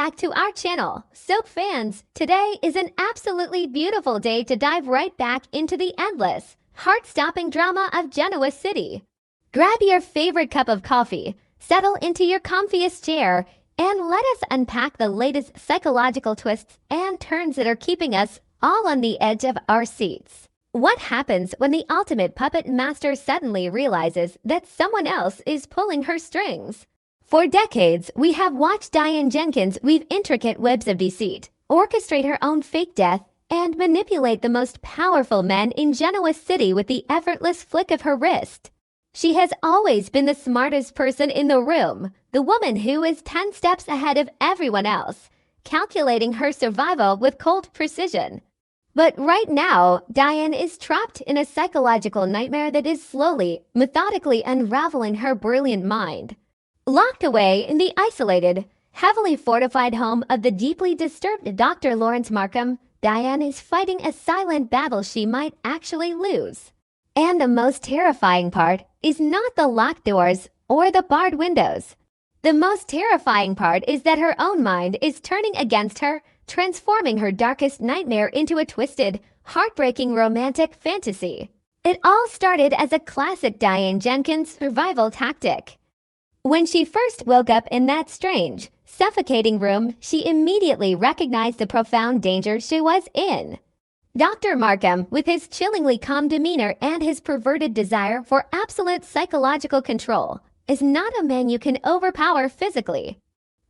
back to our channel, Soap fans. Today is an absolutely beautiful day to dive right back into the endless, heart-stopping drama of Genoa City. Grab your favorite cup of coffee, settle into your comfiest chair, and let us unpack the latest psychological twists and turns that are keeping us all on the edge of our seats. What happens when the ultimate puppet master suddenly realizes that someone else is pulling her strings? For decades, we have watched Diane Jenkins weave intricate webs of deceit, orchestrate her own fake death, and manipulate the most powerful men in Genoa City with the effortless flick of her wrist. She has always been the smartest person in the room, the woman who is 10 steps ahead of everyone else, calculating her survival with cold precision. But right now, Diane is trapped in a psychological nightmare that is slowly, methodically unraveling her brilliant mind. Locked away in the isolated, heavily fortified home of the deeply disturbed Dr. Lawrence Markham, Diane is fighting a silent battle she might actually lose. And the most terrifying part is not the locked doors or the barred windows. The most terrifying part is that her own mind is turning against her, transforming her darkest nightmare into a twisted, heartbreaking romantic fantasy. It all started as a classic Diane Jenkins survival tactic. When she first woke up in that strange, suffocating room, she immediately recognized the profound danger she was in. Dr. Markham, with his chillingly calm demeanor and his perverted desire for absolute psychological control, is not a man you can overpower physically.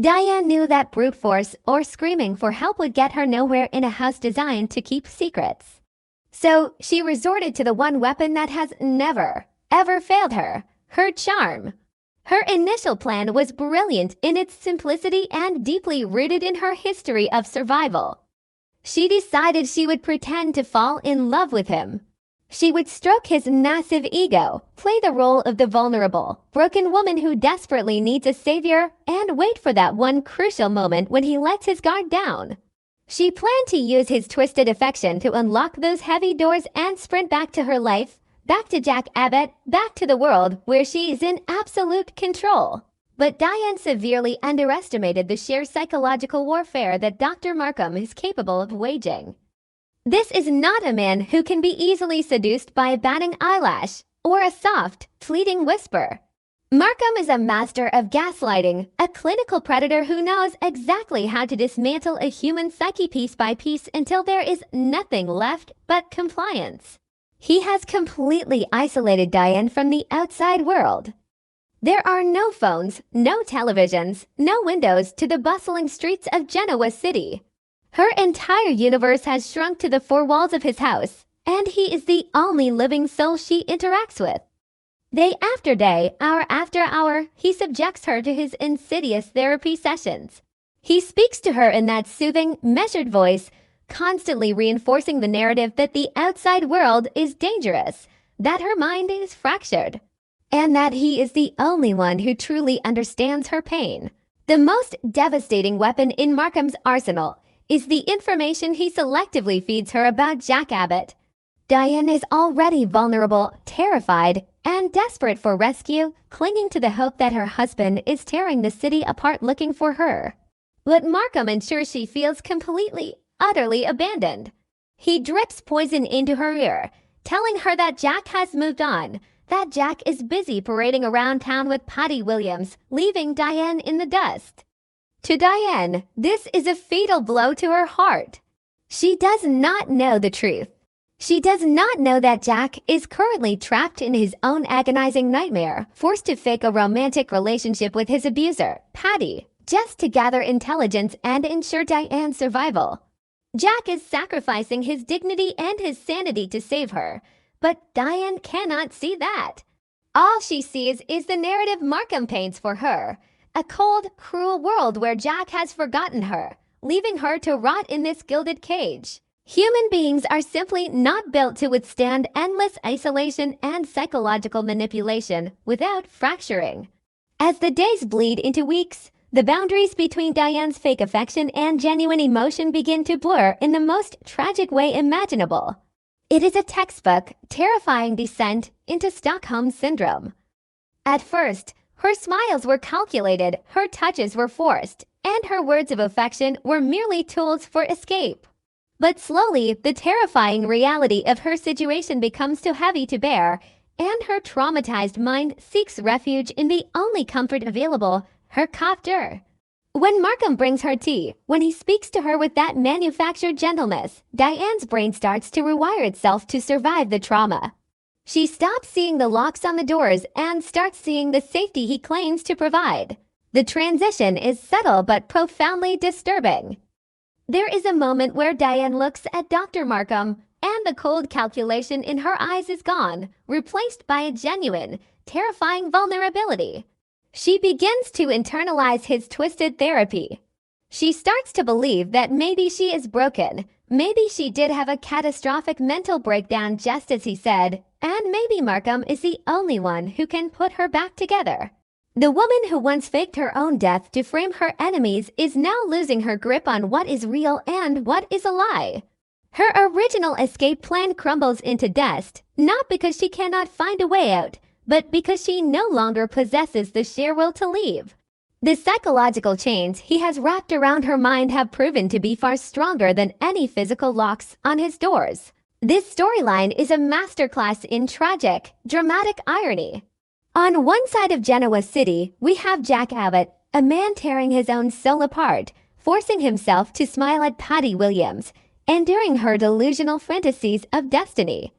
Diane knew that brute force or screaming for help would get her nowhere in a house designed to keep secrets. So she resorted to the one weapon that has never, ever failed her, her charm. Her initial plan was brilliant in its simplicity and deeply rooted in her history of survival. She decided she would pretend to fall in love with him. She would stroke his massive ego, play the role of the vulnerable, broken woman who desperately needs a savior, and wait for that one crucial moment when he lets his guard down. She planned to use his twisted affection to unlock those heavy doors and sprint back to her life, back to Jack Abbott, back to the world where she is in absolute control. But Diane severely underestimated the sheer psychological warfare that Dr. Markham is capable of waging. This is not a man who can be easily seduced by a batting eyelash or a soft, fleeting whisper. Markham is a master of gaslighting, a clinical predator who knows exactly how to dismantle a human psyche piece by piece until there is nothing left but compliance. He has completely isolated Diane from the outside world. There are no phones, no televisions, no windows to the bustling streets of Genoa City. Her entire universe has shrunk to the four walls of his house, and he is the only living soul she interacts with. Day after day, hour after hour, he subjects her to his insidious therapy sessions. He speaks to her in that soothing, measured voice, constantly reinforcing the narrative that the outside world is dangerous, that her mind is fractured, and that he is the only one who truly understands her pain. The most devastating weapon in Markham's arsenal is the information he selectively feeds her about Jack Abbott. Diane is already vulnerable, terrified, and desperate for rescue, clinging to the hope that her husband is tearing the city apart looking for her. But Markham ensures she feels completely, utterly abandoned. He drips poison into her ear, telling her that Jack has moved on, that Jack is busy parading around town with Patty Williams, leaving Diane in the dust. To Diane, this is a fatal blow to her heart. She does not know the truth. She does not know that Jack is currently trapped in his own agonizing nightmare, forced to fake a romantic relationship with his abuser, Patty, just to gather intelligence and ensure Diane's survival. Jack is sacrificing his dignity and his sanity to save her, but Diane cannot see that. All she sees is the narrative Markham paints for her, a cold, cruel world where Jack has forgotten her, leaving her to rot in this gilded cage. Human beings are simply not built to withstand endless isolation and psychological manipulation without fracturing. As the days bleed into weeks, the boundaries between Diane's fake affection and genuine emotion begin to blur in the most tragic way imaginable. It is a textbook, terrifying descent into Stockholm Syndrome. At first, her smiles were calculated, her touches were forced, and her words of affection were merely tools for escape. But slowly, the terrifying reality of her situation becomes too heavy to bear, and her traumatized mind seeks refuge in the only comfort available, her copter. When Markham brings her tea, when he speaks to her with that manufactured gentleness, Diane's brain starts to rewire itself to survive the trauma. She stops seeing the locks on the doors and starts seeing the safety he claims to provide. The transition is subtle but profoundly disturbing. There is a moment where Diane looks at Dr. Markham, and the cold calculation in her eyes is gone, replaced by a genuine, terrifying vulnerability. She begins to internalize his twisted therapy. She starts to believe that maybe she is broken, maybe she did have a catastrophic mental breakdown just as he said, and maybe Markham is the only one who can put her back together. The woman who once faked her own death to frame her enemies is now losing her grip on what is real and what is a lie. Her original escape plan crumbles into dust, not because she cannot find a way out, but because she no longer possesses the sheer will to leave. The psychological chains he has wrapped around her mind have proven to be far stronger than any physical locks on his doors. This storyline is a masterclass in tragic, dramatic irony. On one side of Genoa City, we have Jack Abbott, a man tearing his own soul apart, forcing himself to smile at Patty Williams, enduring her delusional fantasies of destiny.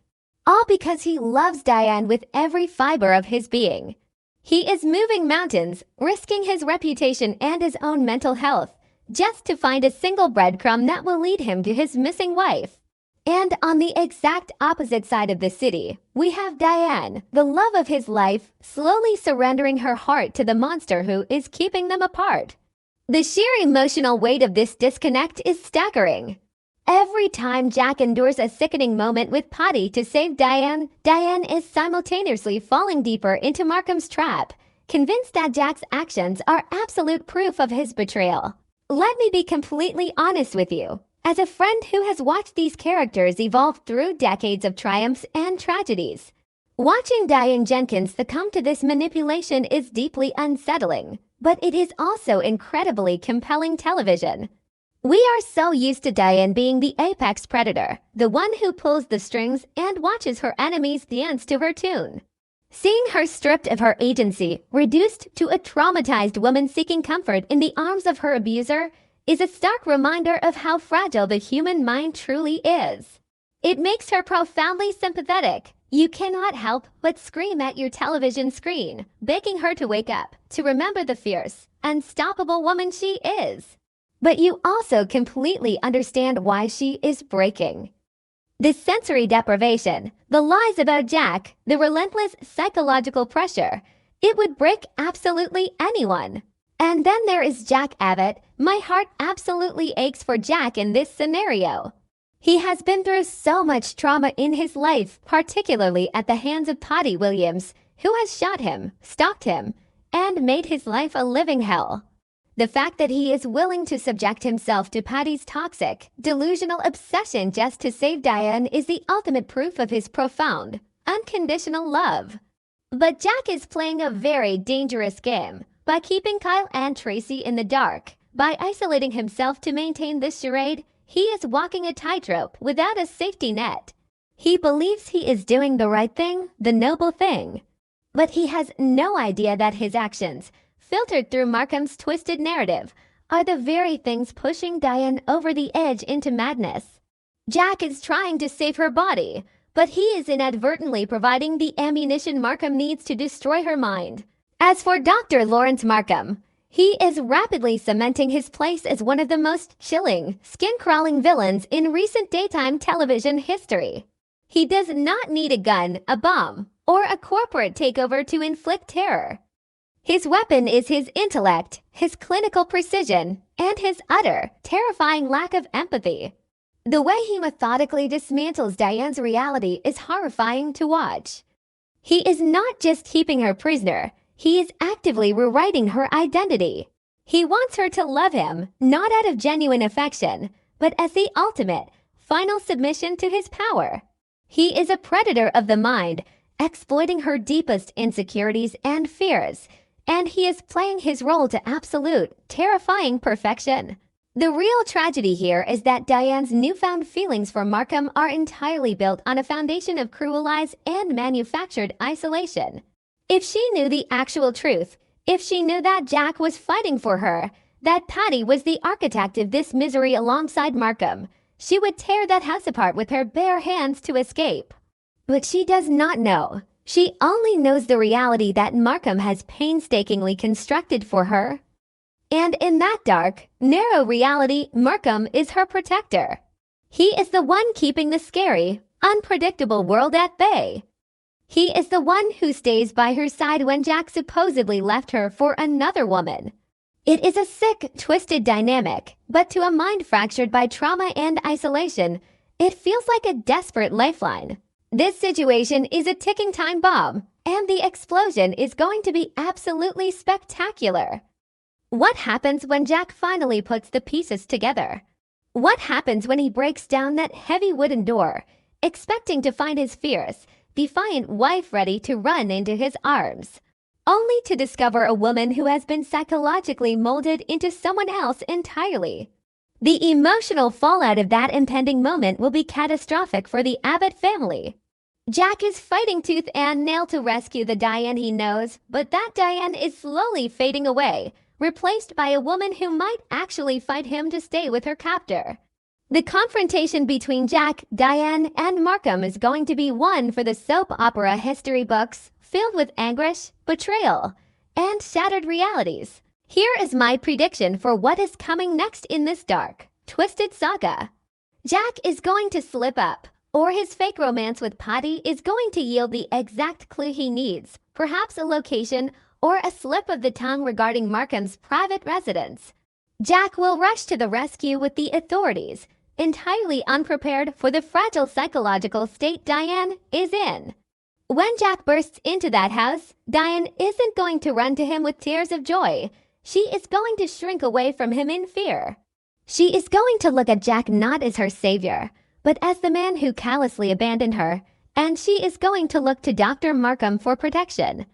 All because he loves Diane with every fiber of his being. He is moving mountains, risking his reputation and his own mental health, just to find a single breadcrumb that will lead him to his missing wife. And on the exact opposite side of the city, we have Diane, the love of his life, slowly surrendering her heart to the monster who is keeping them apart. The sheer emotional weight of this disconnect is staggering. Every time Jack endures a sickening moment with Patty to save Diane, Diane is simultaneously falling deeper into Markham's trap, convinced that Jack's actions are absolute proof of his betrayal. Let me be completely honest with you. As a friend who has watched these characters evolve through decades of triumphs and tragedies, watching Diane Jenkins succumb to this manipulation is deeply unsettling, but it is also incredibly compelling television. We are so used to Diane being the apex predator, the one who pulls the strings and watches her enemies dance to her tune. Seeing her stripped of her agency, reduced to a traumatized woman seeking comfort in the arms of her abuser, is a stark reminder of how fragile the human mind truly is. It makes her profoundly sympathetic. You cannot help but scream at your television screen, begging her to wake up, to remember the fierce, unstoppable woman she is. But you also completely understand why she is breaking. The sensory deprivation, the lies about Jack, the relentless psychological pressure, it would break absolutely anyone. And then there is Jack Abbott. My heart absolutely aches for Jack in this scenario. He has been through so much trauma in his life, particularly at the hands of Patty Williams, who has shot him, stalked him, and made his life a living hell. The fact that he is willing to subject himself to Patty's toxic, delusional obsession just to save Diane is the ultimate proof of his profound, unconditional love. But Jack is playing a very dangerous game. By keeping Kyle and Tracy in the dark, by isolating himself to maintain this charade, he is walking a tightrope without a safety net. He believes he is doing the right thing, the noble thing. But he has no idea that his actions, filtered through Markham's twisted narrative, are the very things pushing Diane over the edge into madness. Jack is trying to save her body, but he is inadvertently providing the ammunition Markham needs to destroy her mind. As for Dr. Lawrence Markham, he is rapidly cementing his place as one of the most chilling, skin-crawling villains in recent daytime television history. He does not need a gun, a bomb, or a corporate takeover to inflict terror. His weapon is his intellect, his clinical precision, and his utter, terrifying lack of empathy. The way he methodically dismantles Diane's reality is horrifying to watch. He is not just keeping her prisoner. He is actively rewriting her identity. He wants her to love him, not out of genuine affection, but as the ultimate, final submission to his power. He is a predator of the mind, exploiting her deepest insecurities and fears, and he is playing his role to absolute, terrifying perfection. The real tragedy here is that Diane's newfound feelings for Markham are entirely built on a foundation of cruel lies and manufactured isolation. If she knew the actual truth, if she knew that Jack was fighting for her, that Patty was the architect of this misery alongside Markham, she would tear that house apart with her bare hands to escape. But she does not know. She only knows the reality that Markham has painstakingly constructed for her. And in that dark, narrow reality, Markham is her protector. He is the one keeping the scary, unpredictable world at bay. He is the one who stays by her side when Jack supposedly left her for another woman. It is a sick, twisted dynamic, but to a mind fractured by trauma and isolation, it feels like a desperate lifeline. This situation is a ticking time bomb, and the explosion is going to be absolutely spectacular. What happens when Jack finally puts the pieces together? What happens when he breaks down that heavy wooden door, expecting to find his fierce, defiant wife ready to run into his arms, only to discover a woman who has been psychologically molded into someone else entirely? The emotional fallout of that impending moment will be catastrophic for the Abbott family. Jack is fighting tooth and nail to rescue the Diane he knows, but that Diane is slowly fading away, replaced by a woman who might actually fight him to stay with her captor. The confrontation between Jack, Diane, and Markham is going to be one for the soap opera history books, filled with anguish, betrayal, and shattered realities. Here is my prediction for what is coming next in this dark, twisted saga. Jack is going to slip up, or his fake romance with Patty is going to yield the exact clue he needs, perhaps a location or a slip of the tongue regarding Markham's private residence. Jack will rush to the rescue with the authorities, entirely unprepared for the fragile psychological state Diane is in. When Jack bursts into that house, Diane isn't going to run to him with tears of joy. She is going to shrink away from him in fear. She is going to look at Jack not as her savior, but as the man who callously abandoned her, and she is going to look to Dr. Markham for protection.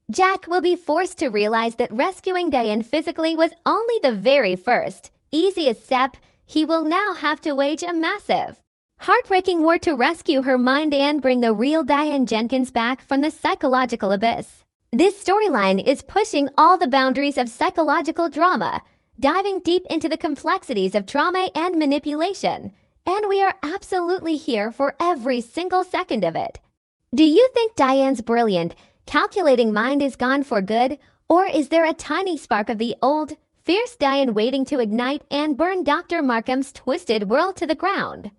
Jack will be forced to realize that rescuing Diane physically was only the very first, easiest step. He will now have to wage a massive, heartbreaking war to rescue her mind and bring the real Diane Jenkins back from the psychological abyss. This storyline is pushing all the boundaries of psychological drama, diving deep into the complexities of trauma and manipulation, and we are absolutely here for every single second of it. Do you think Diane's brilliant, calculating mind is gone for good, or is there a tiny spark of the old, fierce Diane waiting to ignite and burn Dr. Markham's twisted world to the ground?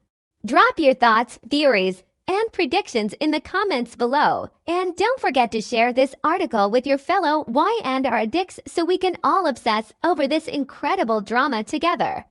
Drop your thoughts, theories, and predictions in the comments below, and don't forget to share this article with your fellow Y&R addicts so we can all obsess over this incredible drama together.